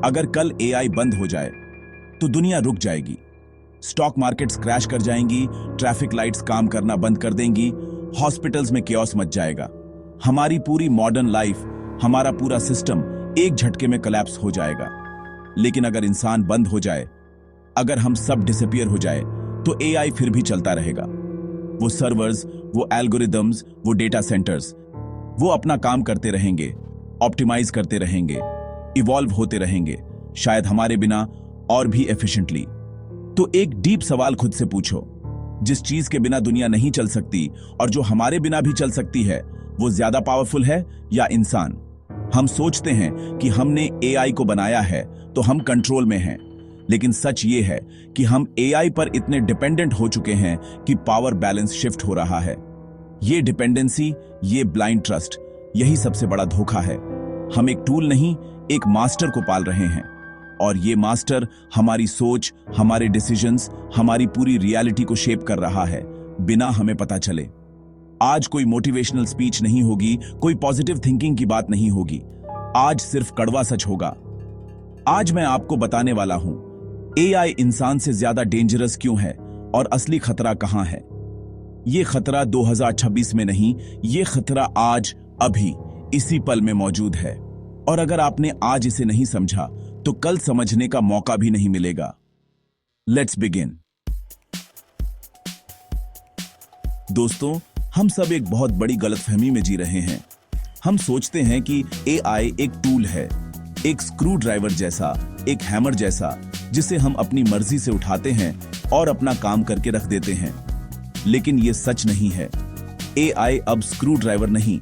अगर कल एआई बंद हो जाए तो दुनिया रुक जाएगी। स्टॉक मार्केट्स क्रैश कर जाएंगी, ट्रैफिक लाइट्स काम करना बंद कर देंगी, हॉस्पिटल्स में केओस मच जाएगा। हमारी पूरी मॉडर्न लाइफ, हमारा पूरा सिस्टम एक झटके में कोलैप्स हो जाएगा। लेकिन अगर इंसान बंद हो जाए, अगर हम सब डिसअपीयर हो जाए, तो एआई फिर भी चलता रहेगा। वो सर्वर्स, वो एल्गोरिदम्स, वो डेटा सेंटर्स, वो अपना काम करते रहेंगे, ऑप्टिमाइज करते रहेंगे, इवॉल्व होते रहेंगे, शायद हमारे बिना और भी एफिशिएंटली। तो एक डीप सवाल खुद से पूछो, जिस चीज के बिना दुनिया नहीं चल सकती और जो हमारे बिना भी चल सकती है, वो ज्यादा पावरफुल है या इंसान? हम सोचते हैं कि हमने एआई को बनाया है तो हम कंट्रोल में हैं, लेकिन सच ये है कि हम एआई पर इतने डिपेंडेंट हो चुके हैं कि पावर बैलेंस शिफ्ट हो रहा है। ये डिपेंडेंसी, ये ब्लाइंड ट्रस्ट, यही सबसे बड़ा धोखा है। हम एक टूल नहीं, एक मास्टर को पाल रहे हैं, और ये मास्टर हमारी सोच, हमारे डिसीजंस, हमारी पूरी रियलिटी को शेप कर रहा है बिना हमें पता चले। आज कोई मोटिवेशनल स्पीच नहीं होगी, कोई पॉजिटिव थिंकिंग की बात नहीं होगी, आज सिर्फ कड़वा सच होगा। आज मैं आपको बताने वाला हूं एआई इंसान से ज्यादा डेंजरस क्यों है और असली खतरा कहां है। ये खतरा 2026 में नहीं, ये खतरा आज, अभी, इसी पल में मौजूद है। और अगर आपने आज इसे नहीं समझा तो कल समझने का मौका भी नहीं मिलेगा। Let's begin. दोस्तों, हम सब एक बहुत बड़ी गलतफहमी में जी रहे हैं। हम सोचते हैं कि एआई एक टूल है, एक स्क्रू ड्राइवर जैसा, एक हैमर जैसा, जिसे हम अपनी मर्जी से उठाते हैं और अपना काम करके रख देते हैं। लेकिन यह सच नहीं है। एआई अब स्क्रू ड्राइवर नहीं,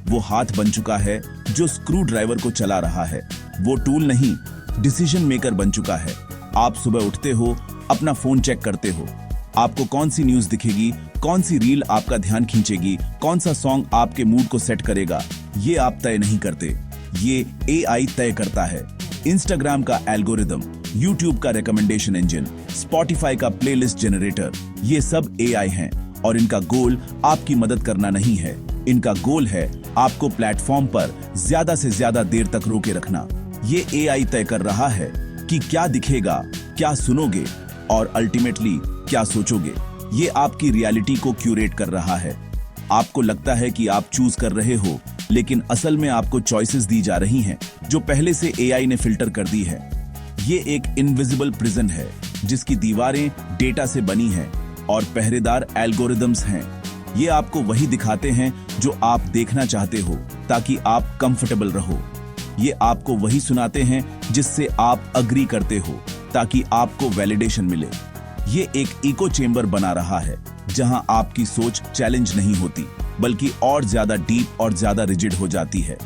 वो हाथ बन चुका है जो स्क्रू ड्राइवर को चला रहा है। वो टूल नहीं, डिसीजन मेकर बन चुका है। आप सुबह उठते हो, अपना फोन चेक करते हो, आपको कौन सी न्यूज दिखेगी, कौन सी रील आपका ध्यान खींचेगी, कौन सा सॉन्ग आपके मूड को सेट करेगा, ये आप तय नहीं करते, ये एआई तय करता है। इंस्टाग्राम का एल्गोरिदम, यूट्यूब का रिकमेंडेशन इंजन, स्पॉटिफाई का प्लेलिस्ट जनरेटर, ये सब एआई हैं और इनका गोल आपकी मदद करना नहीं है। इनका गोल है आपको प्लेटफॉर्म पर ज्यादा से ज्यादा देर तक रोके रखना। ये एआई तय कर रहा है कि क्या दिखेगा, क्या सुनोगे और अल्टीमेटली क्या सोचोगे। ये आपकी रियलिटी को क्यूरेट कर रहा है। आपको लगता है कि आप चूज कर रहे हो, लेकिन असल में आपको चॉइसेस दी जा रही हैं जो पहले से एआई ने फिल्टर कर दी है। ये एक इनविजिबल प्रिजन है जिसकी दीवारें डेटा से बनी हैं और पहरेदार एल्गोरिदम्स हैं। ये आपको वही दिखाते हैं जो आप देखना चाहते हो ताकि आप कंफर्टेबल रहो। ये आपको वही सुनाते हैं जिससे आप अग्री करते हो ताकि आपको वैलिडेशन मिले। ये एक इको चेंबर बना रहा है जहां आपकी सोच चैलेंज नहीं होती, बल्कि और ज्यादा डीप और ज्यादा रिजिड हो जाती है।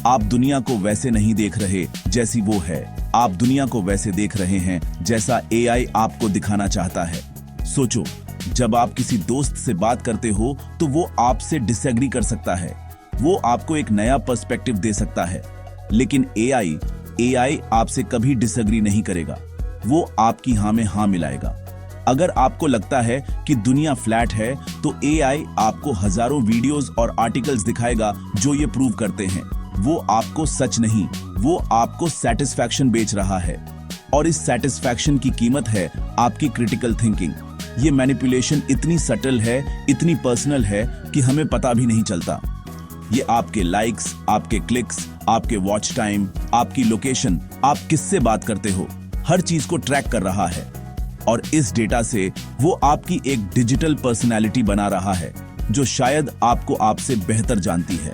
आप दुनिया को वैसे नहीं देख रहे जैसी वो है, आप दुनिया को वैसे देख रहे हैं जैसा एआई आपको दिखाना चाहता है। सोचो, जब आप किसी दोस्त से बात करते हो तो वो आपसे डिसएग्री कर सकता है, वो आपको एक नया पर्सपेक्टिव दे सकता है, लेकिन एआई आपसे कभी डिसएग्री नहीं करेगा, वो आपकी हाँ में हाँ मिलाएगा। अगर आपको लगता है कि दुनिया फ्लैट है तो एआई आपको हजारों वीडियोस और आर्टिकल्स दिखाएगा जो ये प्रूव करते हैं। वो आपको सच नहीं, वो आपको सैटिस्फैक्शन बेच रहा है, और इस सैटिस्फैक्शन की कीमत है आपकी क्रिटिकल थिंकिंग। ये मैनिपुलेशन इतनी सटल है, इतनी पर्सनल है कि हमें पता भी नहीं चलता। ये आपके लाइक्स, आपके क्लिक्स, आपके वॉच टाइम, आपकी लोकेशन, आप किससे बात करते हो, हर चीज को ट्रैक कर रहा है। और इस डेटा से वो आपकी एक डिजिटल पर्सनैलिटी बना रहा है जो शायद आपको आपसे बेहतर जानती है।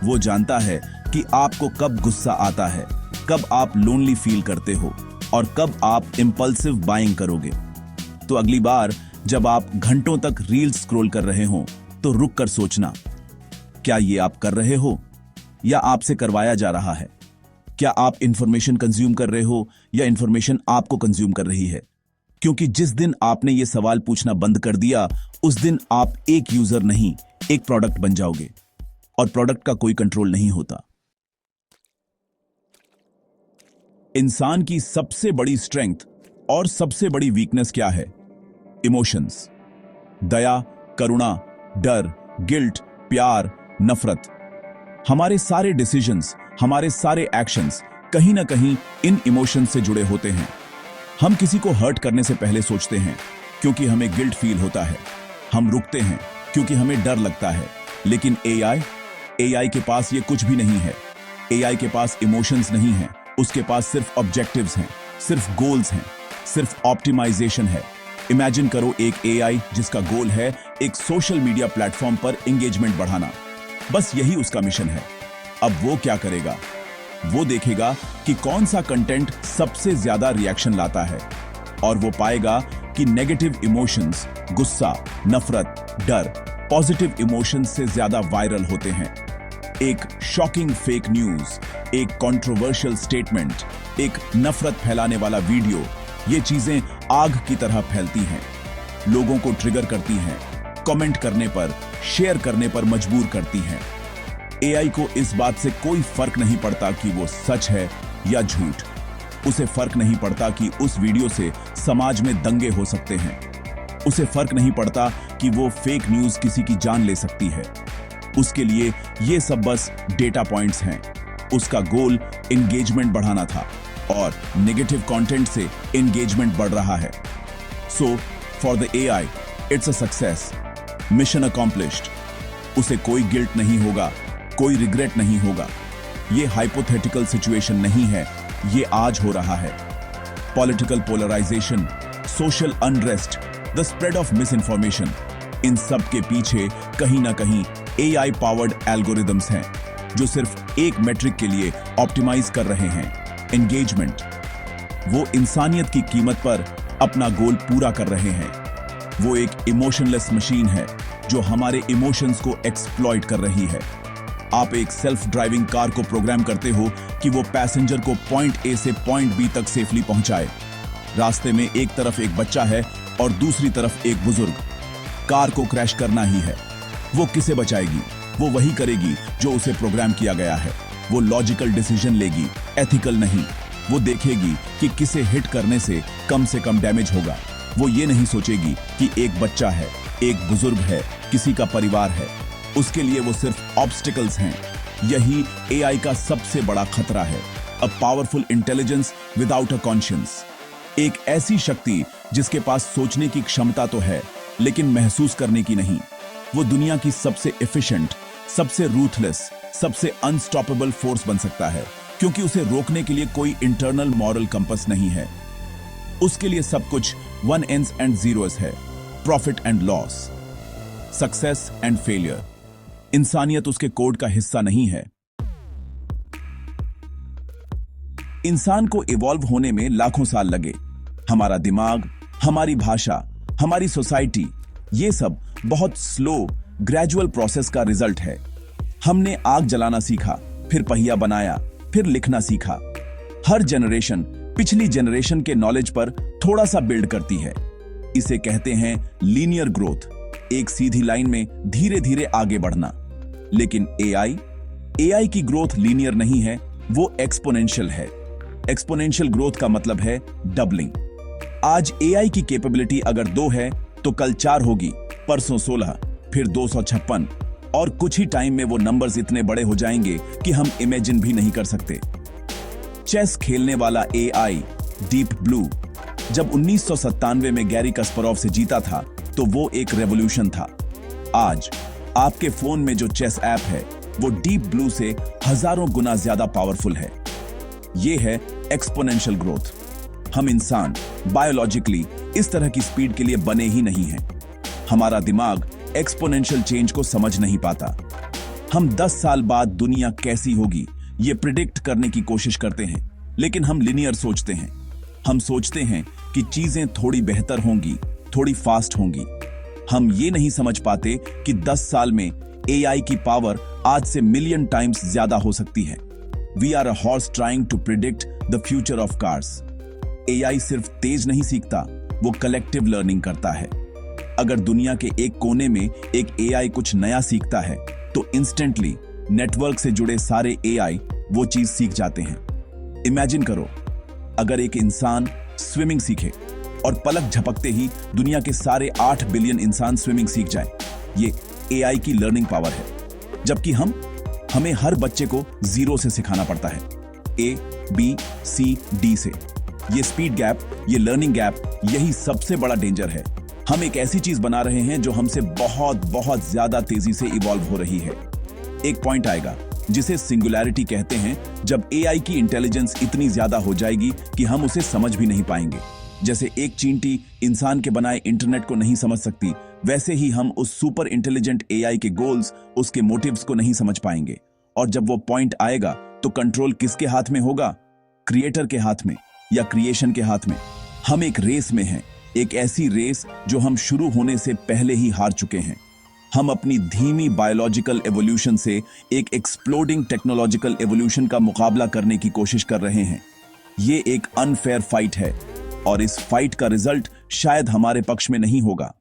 वो जानता है कि आपको कब गुस्सा आता है, कब आप लोनली फील करते हो और कब आप इंपल्सिव बाइंग करोगे। तो अगली बार जब आप घंटों तक रील्स स्क्रॉल कर रहे हो तो रुक कर सोचना, क्या ये आप कर रहे हो या आपसे करवाया जा रहा है? क्या आप इंफॉर्मेशन कंज्यूम कर रहे हो या इंफॉर्मेशन आपको कंज्यूम कर रही है? क्योंकि जिस दिन आपने ये सवाल पूछना बंद कर दिया, उस दिन आप एक यूजर नहीं, एक प्रोडक्ट बन जाओगे, और प्रोडक्ट का कोई कंट्रोल नहीं होता। इंसान की सबसे बड़ी स्ट्रेंथ और सबसे बड़ी वीकनेस क्या है? इमोशंस। दया, करुणा, डर, गिल्ट, प्यार, नफरत। हमारे सारे डिसीजंस, हमारे सारे एक्शंस कहीं ना कहीं इन इमोशन से जुड़े होते हैं। हम किसी को हर्ट करने से पहले सोचते हैं क्योंकि हमें गिल्ट फील होता है। हम रुकते हैं क्योंकि हमें डर लगता है। लेकिन एआई के पास ये कुछ भी नहीं है। एआई के पास इमोशंस नहीं है, उसके पास सिर्फ ऑब्जेक्टिव्स हैं, सिर्फ गोल्स हैं, सिर्फ ऑप्टिमाइजेशन है। इमेजिन करो एक एआई जिसका गोल है एक सोशल मीडिया प्लेटफॉर्म पर एंगेजमेंट बढ़ाना। बस यही उसका मिशन है। अब वो क्या करेगा? वो देखेगा कि कौन सा कंटेंट सबसे ज्यादा रिएक्शन लाता है और वो पाएगा कि नेगेटिव इमोशंस, गुस्सा, नफरत, डर पॉजिटिव इमोशंस से ज्यादा वायरल होते हैं। एक शॉकिंग फेक न्यूज, एक कंट्रोवर्शियल स्टेटमेंट, एक नफरत फैलाने वाला वीडियो, ये चीजें आग की तरह फैलती हैं, लोगों को ट्रिगर करती हैं, कमेंट करने पर, शेयर करने पर मजबूर करती हैं। एआई को इस बात से कोई फर्क नहीं पड़ता कि वो सच है या झूठ। उसे फर्क नहीं पड़ता कि उस वीडियो से समाज में दंगे हो सकते हैं। उसे फर्क नहीं पड़ता कि वो फेक न्यूज किसी की जान ले सकती है। उसके लिए ये सब बस डेटा पॉइंट्स हैं। उसका गोल एंगेजमेंट बढ़ाना था और नेगेटिव कंटेंट से एंगेजमेंट बढ़ रहा है। So for the AI it's a success, mission accomplished. उसे कोई गिल्ट नहीं होगा, कोई रिग्रेट नहीं होगा। ये हाइपोथेटिकल सिचुएशन नहीं है, ये आज हो रहा है। Political polarisation, social unrest, the spread of misinformation, इन सब के पीछे कहीं ना कहीं एआई पावर्ड एल्गोरिदम्स हैं जो सिर्फ एक मेट्रिक के लिए ऑप्टिमाइज कर रहे हैं, एंगेजमेंट। वो इंसानियत की कीमत पर अपना गोल पूरा कर रहे हैं। वो एक इमोशनलेस मशीन है जो हमारे इमोशंस को एक्सप्लॉइट कर रही है। आप एक सेल्फ ड्राइविंग कार को प्रोग्राम करते हो कि वो पैसेंजर को पॉइंट ए से पॉइंट बी तक सेफली पहुंचाए। रास्ते में एक तरफ एक बच्चा है और दूसरी तरफ एक बुजुर्ग। कार को क्रैश करना ही है। वो किसे बचाएगी? वो वही करेगी जो उसे प्रोग्राम किया गया है। वो लॉजिकल डिसीजन लेगी, एथिकल नहीं। वो देखेगी कि किसे हिट करने से कम डैमेज होगा। वो ये नहीं सोचेगी कि एक बच्चा है, एक बुजुर्ग है, किसी का परिवार है। उसके लिए वो सिर्फ ऑब्स्टिकल्स हैं। यही एआई का सबसे बड़ा खतरा है। A powerful intelligence without a conscience. एक ऐसी शक्ति जिसके पास सोचने की क्षमता तो है लेकिन महसूस करने की नहीं। वो दुनिया की सबसे एफिशिएंट, सबसे रूथलेस, सबसे अनस्टॉपेबल फोर्स बन सकता है क्योंकि उसे रोकने के लिए कोई इंटरनल मॉरल कंपास नहीं है। उसके लिए सब कुछ वन एंड्स एंड जीरोस है, profit and loss, success and failure. इंसानियत उसके कोड का हिस्सा नहीं है। इंसान को इवॉल्व होने में लाखों साल लगे। हमारा दिमाग, हमारी भाषा, हमारी सोसाइटी, ये सब बहुत स्लो ग्रेजुअल प्रोसेस का रिजल्ट है। हमने आग जलाना सीखा, फिर पहिया बनाया, फिर लिखना सीखा। हर जनरेशन पिछली जनरेशन के नॉलेज पर थोड़ा सा बिल्ड करती है। इसे कहते हैं लीनियर ग्रोथ, एक सीधी लाइन में धीरे धीरे आगे बढ़ना। लेकिन एआई की ग्रोथ लीनियर नहीं है, वो एक्सपोनेंशियल है। एक्सपोनेंशियल ग्रोथ का मतलब है डबलिंग। आज एआई की कैपेबिलिटी अगर 2 है तो कल 4 होगी, परसों 16, फिर 256 और कुछ ही टाइम में वो नंबर्स इतने बड़े हो जाएंगे कि हम इमेजिन भी नहीं कर सकते। चेस खेलने वाला एआई डीप ब्लू जब 1997 में गैरी कस्परोव से जीता था तो वो एक रेवोल्यूशन था। आज आपके फोन में जो चेस ऐप है वो डीप ब्लू से हजारों गुना ज्यादा पावरफुल है। ये है एक्सपोनेंशियल ग्रोथ। हम इंसान बायोलॉजिकली इस तरह की स्पीड के लिए बने ही नहीं हैं। हमारा दिमाग एक्सपोनेंशियल चेंज को समझ नहीं पाता। हम 10 साल बाद दुनिया कैसी होगी ये प्रिडिक्ट करने की कोशिश करते हैं, लेकिन हम लिनियर सोचते हैं। हम सोचते हैं कि चीजें थोड़ी बेहतर होंगी, थोड़ी फास्ट होंगी। हम ये नहीं समझ पाते कि 10 साल में एआई की पावर आज से मिलियन टाइम्स ज्यादा हो सकती है। We are a horse trying to predict the future of cars. AI सिर्फ तेज नहीं सीखता, वो कलेक्टिव लर्निंग करता है। अगर दुनिया के एक कोने में एक एआई कुछ नया सीखता है तो इंस्टेंटली नेटवर्क से जुड़े सारे एआई वो चीज सीख जाते हैं। इमेजिन करो अगर एक इंसान स्विमिंग सीखे और पलक झपकते ही दुनिया के सारे 8 बिलियन इंसान स्विमिंग सीख जाए। ये एआई की लर्निंग पावर है। जबकि हमें हर बच्चे को 0 से सिखाना पड़ता है। ए, बी, सी, डी से। ये स्पीड गैप, ये लर्निंग गैप, यही सबसे बड़ा डेंजर है। हम एक ऐसी चीज बना रहे हैं जो हमसे बहुत बहुत ज्यादा तेजी से इवॉल्व हो रही है। एक पॉइंट आएगा जिसे सिंगुलैरिटी कहते हैं, जब एआई की इंटेलिजेंस इतनी ज्यादा हो जाएगी कि हम उसे समझ भी नहीं पाएंगे। जैसे एक चींटी इंसान के बनाए इंटरनेट को नहीं समझ सकती, वैसे ही हम उस सुपर इंटेलिजेंट एआई के गोल्स, उसके मोटिव्स को नहीं समझ पाएंगे। और जब वो पॉइंट आएगा तो कंट्रोल किसके हाथ में होगा? क्रिएटर के हाथ में या क्रिएशन के हाथ में? हम एक रेस में हैं, एक ऐसी रेस जो हम शुरू होने से पहले ही हार चुके हैं। हम अपनी धीमी बायोलॉजिकल एवोल्यूशन से एक एक्सप्लोडिंग टेक्नोलॉजिकल एवोल्यूशन का मुकाबला करने की कोशिश कर रहे हैं। ये एक अनफेयर फाइट है और इस फाइट का रिजल्ट शायद हमारे पक्ष में नहीं होगा।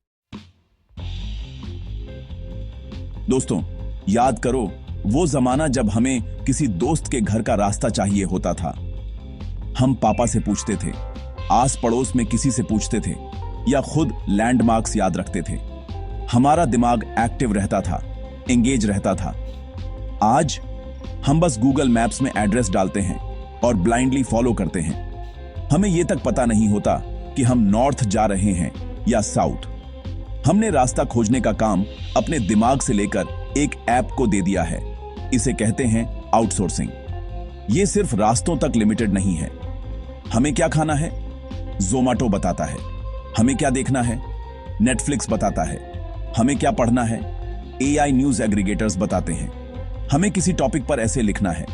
दोस्तों, याद करो वो जमाना जब हमें किसी दोस्त के घर का रास्ता चाहिए होता था। हम पापा से पूछते थे, आस पड़ोस में किसी से पूछते थे, या खुद लैंडमार्क्स याद रखते थे। हमारा दिमाग एक्टिव रहता था, एंगेज रहता था। आज हम बस गूगल मैप्स में एड्रेस डालते हैं और ब्लाइंडली फॉलो करते हैं। हमें यह तक पता नहीं होता कि हम नॉर्थ जा रहे हैं या साउथ। हमने रास्ता खोजने का काम अपने दिमाग से लेकर एक ऐप को दे दिया है। इसे कहते हैं आउटसोर्सिंग। यह सिर्फ रास्तों तक लिमिटेड नहीं है। हमें क्या खाना है? ज़ोमैटो बताता है। हमें क्या देखना है? नेटफ्लिक्स बताता है। हमें क्या पढ़ना है? एआई न्यूज़ एग्रीगेटर्स बताते हैं। हमें किसी टॉपिक पर ऐसे लिखना है,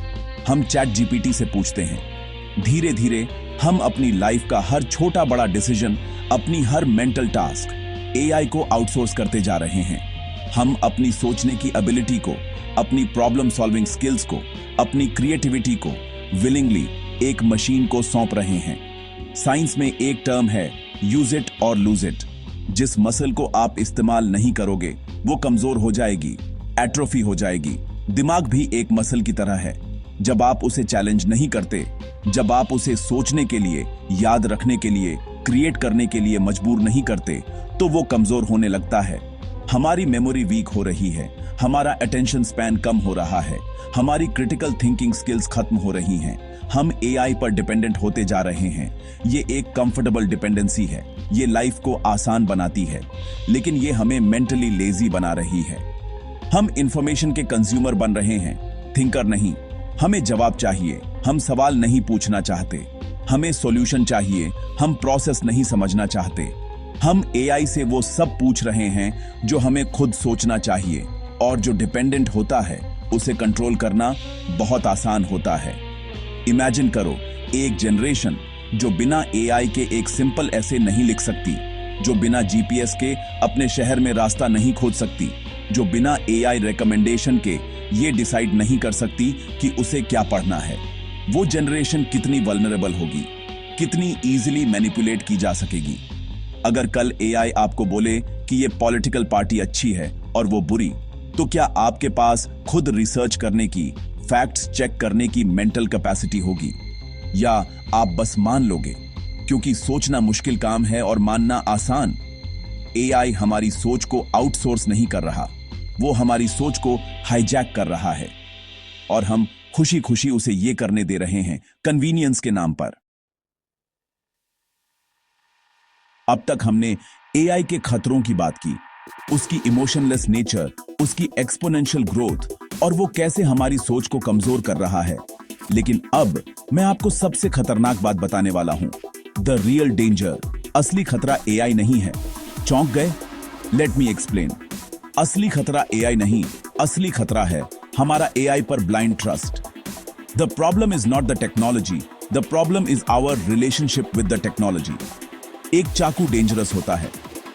हम चैट जीपीटी से पूछते हैं। धीरे धीरे हम अपनी लाइफ का हर छोटा बड़ा डिसीजन, अपनी हर मेंटल टास्क एआई को आउटसोर्स करते जा रहे हैं। हम अपनी सोचने की एबिलिटी को, अपनी प्रॉब्लम सॉल्विंग स्किल्स को, अपनी क्रिएटिविटी को विलिंगली एक मशीन को सौंप रहे हैं। साइंस में एक टर्म है, यूज इट और लूज इट। जिस मसल को आप इस्तेमाल नहीं करोगे वो कमजोर हो जाएगी, एट्रोफी हो जाएगी। दिमाग भी एक मसल की तरह है। जब आप उसे चैलेंज नहीं करते, जब आप उसे सोचने के लिए, याद रखने के लिए, क्रिएट करने के लिए मजबूर नहीं करते, तो वो कमजोर होने लगता है। हमारी मेमोरी वीक हो रही है, हमारा अटेंशन स्पैन कम हो रहा है, हमारी क्रिटिकल थिंकिंग स्किल्स खत्म हो रही हैं। हम एआई पर डिपेंडेंट होते जा रहे हैं। ये एक कंफर्टेबल डिपेंडेंसी है। ये लाइफ को आसान बनाती है, लेकिन ये हमें मेंटली लेजी बना रही है। हम इंफॉर्मेशन के कंज्यूमर बन रहे हैं, थिंकर नहीं। हमें जवाब चाहिए, हम सवाल नहीं पूछना चाहते। हमें सॉल्यूशन चाहिए, हम प्रोसेस नहीं समझना चाहते। हम एआई से वो सब पूछ रहे हैं जो हमें खुद सोचना चाहिए, और जो डिपेंडेंट होता है उसे कंट्रोल करना बहुत आसान होता है। इमेजिन करो, एक जनरेशन जो बिना एआई के एक सिंपल ऐसे नहीं लिख सकती, जो बिना जीपीएस के अपने शहर में रास्ता नहीं खोज सकती, जो बिना एआई रिकमेंडेशन के ये डिसाइड नहीं कर सकती कि उसे क्या पढ़ना है। वो जनरेशन कितनी वल्नरेबल होगी, कितनी इजीली मैनिपुलेट की जा सकेगी। अगर कल एआई आपको बोले कि ये पॉलिटिकल पार्टी अच्छी है और वो बुरी, तो क्या आपके पास खुद रिसर्च करने की, फैक्ट्स चेक करने की मेंटल कैपेसिटी होगी, या आप बस मान लोगे? क्योंकि सोचना मुश्किल काम है और मानना आसान। एआई हमारी सोच को आउटसोर्स नहीं कर रहा, वो हमारी सोच को हाईजैक कर रहा है, और हम खुशी खुशी उसे ये करने दे रहे हैं कन्वीनियंस के नाम पर। अब तक हमने एआई के खतरों की बात की, उसकी इमोशनलेस नेचर, उसकी एक्सपोनेंशियल ग्रोथ, और वो कैसे हमारी सोच को कमजोर कर रहा है। लेकिन अब मैं आपको सबसे खतरनाक बात बताने वाला हूं, द रियल डेंजर। असली खतरा एआई नहीं है। चौंक गए? Let me explain. असली खतरा एआई नहीं, असली खतरा है हमारा एआई पर blind trust. The problem is not the technology, the problem is our relationship with the technology. एक चाकू डेंजरस होता है,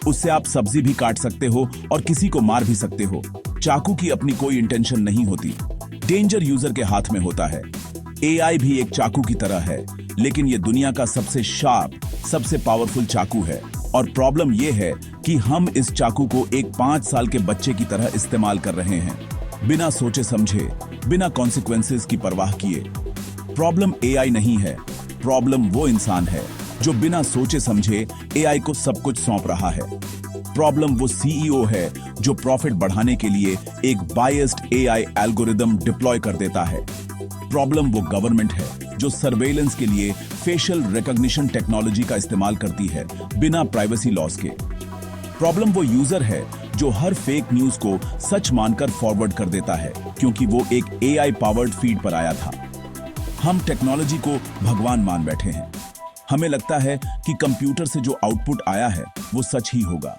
उससे आप सब्जी भी काट सकते हो और किसी को मार भी सकते हो। चाकू की अपनी कोई इंटेंशन नहीं होती, डेंजर यूजर के हाथ में होता है। एआई भी एक चाकू की तरह है, लेकिन ये दुनिया का सबसे शार्प, सबसे पावरफुल चाकू है। और प्रॉब्लम ये है कि हम इस चाकू को एक 5 साल के बच्चे की तरह इस्तेमाल कर रहे हैं, बिना सोचे समझे, बिना कॉन्सिक्वेंसेस की परवाह किए। प्रॉब्लम एआई नहीं है, प्रॉब्लम वो इंसान है जो बिना सोचे समझे एआई को सब कुछ सौंप रहा है। प्रॉब्लम वो सीईओ है जो प्रॉफिट बढ़ाने के लिए एक बायस्ड एआई एल्गोरिदम डिप्लॉय कर देता है। प्रॉब्लम वो गवर्नमेंट है जो सर्वेलेंस के लिए फेशियल रिकॉग्निशन टेक्नोलॉजी का इस्तेमाल करती है बिना प्राइवेसी लॉस के। प्रॉब्लम वो यूजर है जो हर फेक न्यूज को सच मानकर फॉरवर्ड कर देता है क्योंकि वो एक एआई पावर्ड फीड पर आया था। हम टेक्नोलॉजी को भगवान मान बैठे हैं। हमें लगता है कि कंप्यूटर से जो आउटपुट आया है वो सच ही होगा,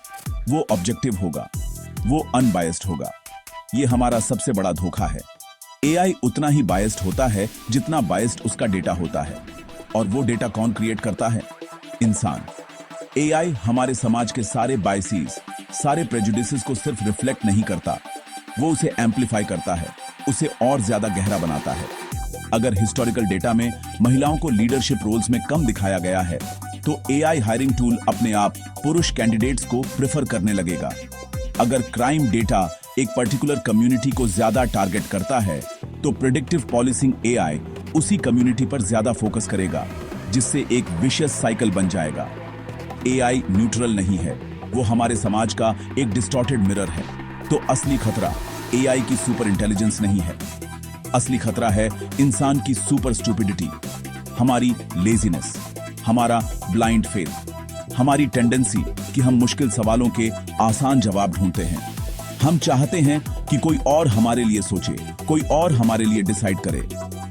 वो ऑब्जेक्टिव होगा, वो अनबायस्ड होगा। ये हमारा सबसे बड़ा धोखा है। एआई उतना ही बायस्ड होता है जितना बायस्ड उसका डेटा होता है। और वो डेटा कौन क्रिएट करता है? इंसान। एआई हमारे समाज के सारे बायसीज, सारे प्रेजुडिसेस को सिर्फ रिफ्लेक्ट नहीं करता, वो उसे एम्पलीफाई करता है, उसे और ज्यादा गहरा बनाता है। अगर हिस्टोरिकल डेटा में महिलाओं को लीडरशिप रोल्स में कम दिखाया गया है तो एआई हायरिंग टूल अपने आप पुरुष कैंडिडेट्स को प्रेफर करने लगेगा। अगर क्राइम डेटा एक पर्टिकुलर कम्युनिटी को ज्यादा टारगेट करता है तो प्रिडिक्टिव पॉलिसिंग एआई उसी कम्युनिटी पर ज्यादा फोकस करेगा, जिससे एक विशियस साइकिल बन जाएगा। एआई न्यूट्रल नहीं है, वो हमारे समाज का एक डिस्टॉर्टेड मिरर है। तो असली खतरा एआई की सुपर इंटेलिजेंस नहीं है, असली खतरा है इंसान की सुपर स्टूपिडिटी, हमारी लेजीनेस, हमारा ब्लाइंड फेथ, हमारी टेंडेंसी कि हम मुश्किल सवालों के आसान जवाब ढूंढते हैं। हम चाहते हैं कि कोई और हमारे लिए सोचे, कोई और हमारे लिए डिसाइड करे,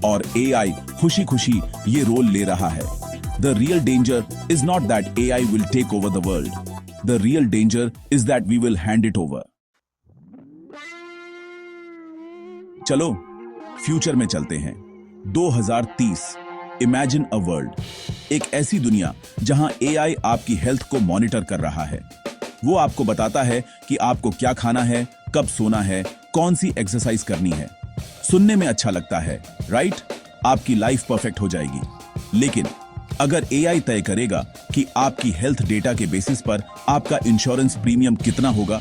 और एआई खुशी खुशी ये रोल ले रहा है। The real danger is not that AI will take over the world, the real danger is that we will hand it over. चलो फ्यूचर में चलते हैं। 2030। इमेजिन अ वर्ल्ड, एक ऐसी दुनिया जहां एआई आपकी हेल्थ को मॉनिटर कर रहा है। वो आपको बताता है कि आपको क्या खाना है, कब सोना है, कौन सी एक्सरसाइज करनी है। सुनने में अच्छा लगता है, राइट? आपकी लाइफ परफेक्ट हो जाएगी। लेकिन अगर एआई तय करेगा कि आपकी हेल्थ डेटा के बेसिस पर आपका इंश्योरेंस प्रीमियम कितना होगा,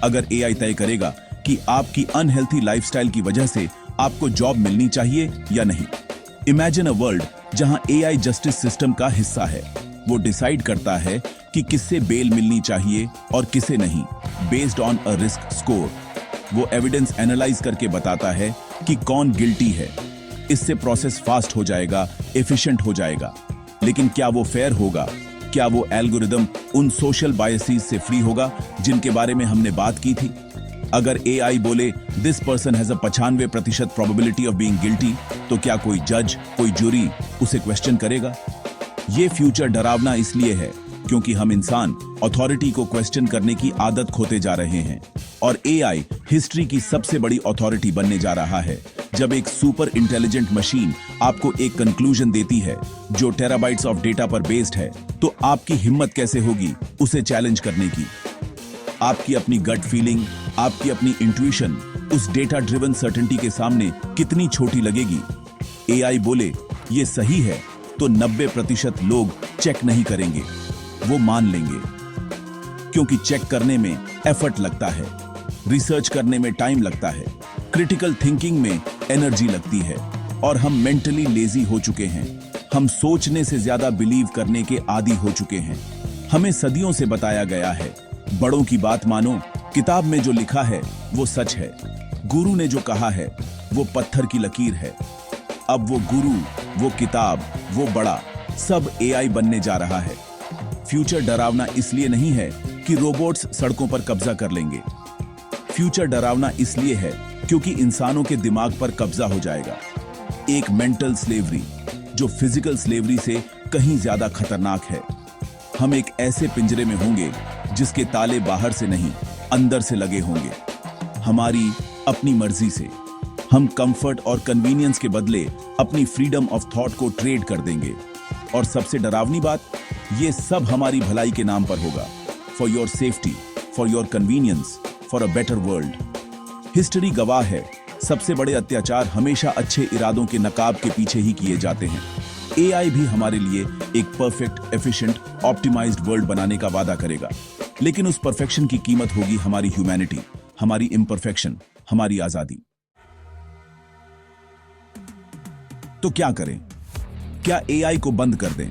अगर एआई तय करेगा कि आपकी अनहेल्थी लाइफस्टाइल की वजह से आपको जॉब मिलनी चाहिए या नहीं। इमेजिन अ वर्ल्ड जहां एआई जस्टिस सिस्टम का हिस्सा है। वो डिसाइड करता है कि किससे बेल मिलनी चाहिए और किसे नहीं, based on a risk score. वो एविडेंस एनालाइज करके बताता है कि कौन गिल्टी है। इससे प्रोसेस फास्ट हो जाएगा, एफिशिएंट हो जाएगा। लेकिन क्या वो फेयर होगा? क्या वो एल्गोरिदम उन सोशल बायसेस से फ्री होगा जिनके बारे में हमने बात की थी? अगर एआई बोले this person has a 95% probability of being guilty, तो क्या कोई जज, कोई जूरी उसे क्वेश्चन करेगा? ये फ्यूचर डरावना इसलिए है क्योंकि हम इंसान अथॉरिटी को क्वेश्चन करने की आदत खोते जा रहे हैं, और एआई हिस्ट्री की सबसे बड़ी अथॉरिटी बनने जा रहा है। जब एक सुपर इंटेलिजेंट मशीन आपको एक कंक्लूजन देती है जो टेराबाइट्स ऑफ डेटा पर बेस्ड है, तो आपकी हिम्मत कैसे होगी उसे चैलेंज करने की? आपकी अपनी गट फीलिंग, आपकी अपनी इंट्यूशन उस डेटा ड्रिवन सर्टेनिटी के सामने कितनी छोटी लगेगी? एआई बोले ये सही है तो 90% लोग चेक नहीं करेंगे, वो मान लेंगे। क्योंकि चेक करने में एफर्ट लगता है, रिसर्च करने में टाइम लगता है, क्रिटिकल थिंकिंग में एनर्जी लगती है, और हम मेंटली लेजी हो चुके हैं। हम सोचने से ज्यादा बिलीव करने के आदी हो चुके हैं। हमें सदियों से बताया गया है, बड़ों की बात मानो, किताब में जो लिखा है वो सच है, गुरु ने जो कहा है वो पत्थर की लकीर है। अब वो गुरु, वो किताब, वो बड़ा, सब एआई बनने जा रहा है। फ्यूचर डरावना इसलिए नहीं है कि रोबोट्स सड़कों पर कब्जा कर लेंगे। फ्यूचर डरावना इसलिए है क्योंकि इंसानों के दिमाग पर कब्जा हो जाएगा। एक मेंटल स्लेवरी जो फिजिकल स्लेवरी से कहीं ज्यादा खतरनाक है। हम एक ऐसे पिंजरे में होंगे जिसके ताले बाहर से नहीं, अंदर से लगे होंगे। हमारी अपनी मर्जी से हम कंफर्ट और कन्वीनियंस के बदले अपनी फ्रीडम ऑफ थॉट को ट्रेड कर देंगे। और सबसे डरावनी बात, ये सब हमारी भलाई के नाम पर होगा। For your safety, for your convenience, for a better world. History गवाह है, सबसे बड़े अत्याचार हमेशा अच्छे इरादों के नकाब के पीछे ही किए जाते हैं। एआई भी हमारे लिए एक परफेक्ट, एफिशिएंट, ऑप्टिमाइज्ड वर्ल्ड बनाने का वादा करेगा, लेकिन उस परफेक्शन की कीमत होगी हमारी ह्यूमैनिटी, हमारी इम्परफेक्शन, हमारी आजादी। तो क्या करें? क्या एआई को बंद कर दें?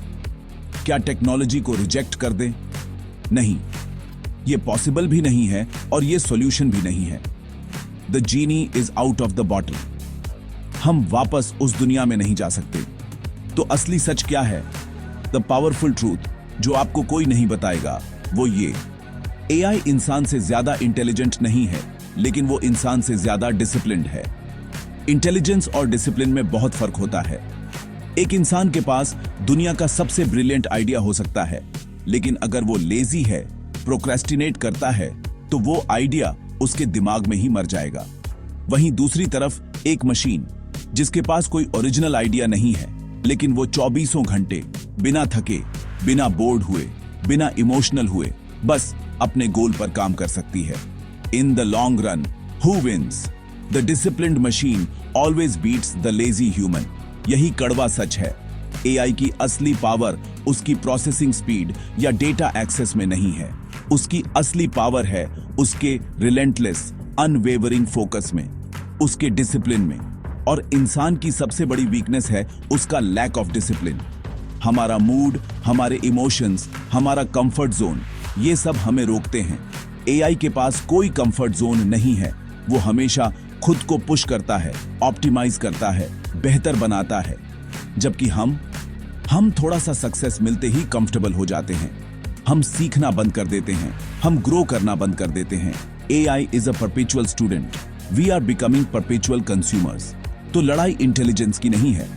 क्या टेक्नोलॉजी को रिजेक्ट कर दें? नहीं, यह पॉसिबल भी नहीं है और यह सॉल्यूशन भी नहीं है। The genie is out of the bottle. हम वापस उस दुनिया में नहीं जा सकते। तो असली सच क्या है? द पावरफुल ट्रूथ जो आपको कोई नहीं बताएगा वो ये: एआई इंसान से ज्यादा इंटेलिजेंट नहीं है, लेकिन वो इंसान से ज्यादा डिसिप्लिन्ड है। इंटेलिजेंस और डिसिप्लिन में बहुत फर्क होता है। एक इंसान के पास दुनिया का सबसे ब्रिलियंट आइडिया हो सकता है, लेकिन अगर वो लेजी है, प्रोक्रेस्टिनेट करता है, तो वो आइडिया उसके दिमाग में ही मर जाएगा। वहीं दूसरी तरफ एक मशीन जिसके पास कोई ओरिजिनल आइडिया नहीं है, लेकिन वो 24 घंटे बिना थके, बिना बोर्ड हुए, बिना इमोशनल हुए बस अपने गोल पर काम कर सकती है। In the long run, who wins? The disciplined machine always beats the lazy human. यही कड़वा सच है। एआई की असली पावर उसकी प्रोसेसिंग स्पीड या डेटा एक्सेस में नहीं है। उसकी असली पावर है उसके रिलेंटलेस, अनवेवरिंग फोकस में, उसके डिसिप्लिन में। और इंसान की सबसे बड़ी वीकनेस है उसका लैक ऑफ डिसिप्लिन। हमारा मूड, हमारे इमोशंस, हमारा कंफर्ट जोन, ये सब हमें रोकते हैं। एआई के पास कोई कंफर्ट जोन नहीं है। वो हमेशा खुद को पुश करता है, ऑप्टिमाइज करता है, बेहतर बनाता है। जबकि हम थोड़ा सा सक्सेस मिलते ही कंफर्टेबल हो जाते हैं। हम सीखना बंद कर देते हैं, हम ग्रो करना बंद कर देते हैं। AI is a perpetual student, we are becoming perpetual consumers. तो लड़ाई इंटेलिजेंस की नहीं है,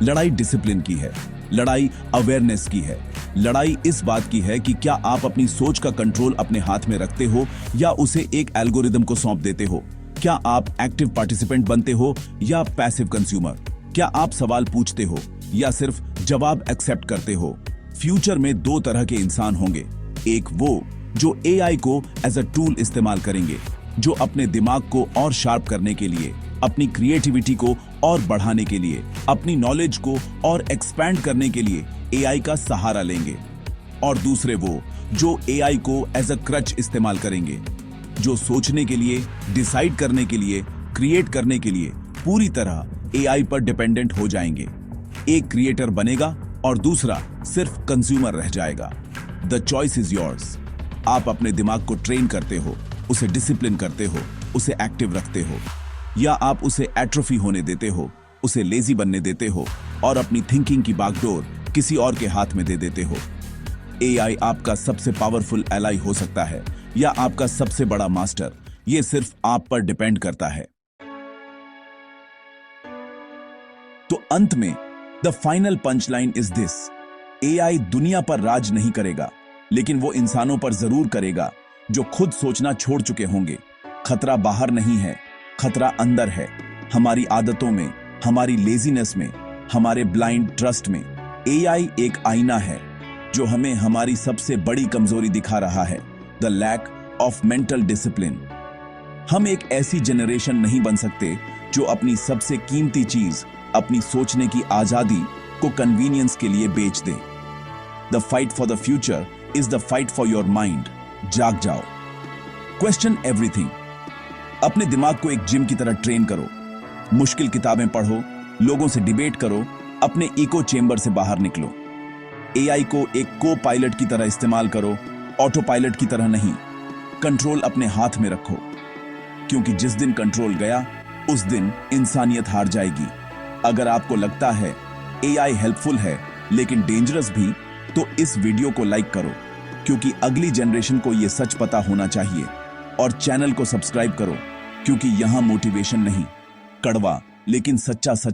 लड़ाई डिसिप्लिन की है, लड़ाई अवेयरनेस की है। लड़ाई इस बात की है कि क्या आप अपनी सोच का कंट्रोल अपने हाथ में रखते हो या उसे एक एल्गोरिदम को सौंप देते हो? क्या आप एक्टिव पार्टिसिपेंट बनते हो या पैसिव कंज्यूमर? क्या आप सवाल पूछते हो या सिर्फ जवाब एक्सेप्ट करते हो? फ्यूचर में दो तरह के इंसान होंगे। एक वो जो एआई को एज अ टूल इस्तेमाल करेंगे, जो अपने दिमाग को और शार्प करने के लिए, अपनी क्रिएटिविटी को और बढ़ाने के लिए, अपनी नॉलेज को और एक्सपैंड करने के लिए एआई का सहारा लेंगे। और दूसरे वो जो एआई को एज अ क्रच इस्तेमाल करेंगे, जो सोचने के लिए, डिसाइड करने के लिए, क्रिएट करने के लिए पूरी तरह एआई पर डिपेंडेंट हो जाएंगे। एक क्रिएटर बनेगा और दूसरा सिर्फ कंज्यूमर रह जाएगा। The choice is yours. आप अपने दिमाग को ट्रेन करते हो, उसे डिसिप्लिन करते हो, उसे एक्टिव रखते हो, या आप उसे एट्रोफी होने देते हो, उसे लेजी बनने देते हो और अपनी थिंकिंग की बागडोर किसी और के हाथ में दे देते हो। एआई आपका सबसे पावरफुल एलाई हो सकता है या आपका सबसे बड़ा मास्टर, ये सिर्फ आप पर डिपेंड करता है। तो अंत में the final punch line is this: AI दुनिया पर राज नहीं करेगा, लेकिन वो इंसानों पर जरूर करेगा जो खुद सोचना छोड़ चुके होंगे। खतरा बाहर नहीं है, खतरा अंदर है, हमारी आदतों में, हमारी लेजीनेस में, हमारे ब्लाइंड ट्रस्ट में। एआई एक आईना है जो हमें हमारी सबसे बड़ी कमजोरी दिखा रहा है, the lack of mental discipline. हम एक ऐसी जनरेशन नहीं बन सकते जो अपनी सबसे कीमती चीज, अपनी सोचने की आजादी को कन्वीनियंस के लिए बेच दे। The fight for the future is the fight for your mind. जाग जाओ, क्वेश्चन एवरीथिंग। अपने दिमाग को एक जिम की तरह ट्रेन करो, मुश्किल किताबें पढ़ो, लोगों से डिबेट करो, अपने इको चेंबर से बाहर निकलो। एआई को एक को पायलट की तरह इस्तेमाल करो, ऑटो पायलट की तरह नहीं। कंट्रोल अपने हाथ में रखो, क्योंकि जिस दिन कंट्रोल गया उस दिन इंसानियत हार जाएगी। अगर आपको लगता है एआई हेल्पफुल है लेकिन डेंजरस भी, तो इस वीडियो को लाइक करो, क्योंकि अगली जनरेशन को यह सच पता होना चाहिए। और चैनल को सब्सक्राइब करो, क्योंकि यहां मोटिवेशन नहीं, कड़वा लेकिन सच्चा सच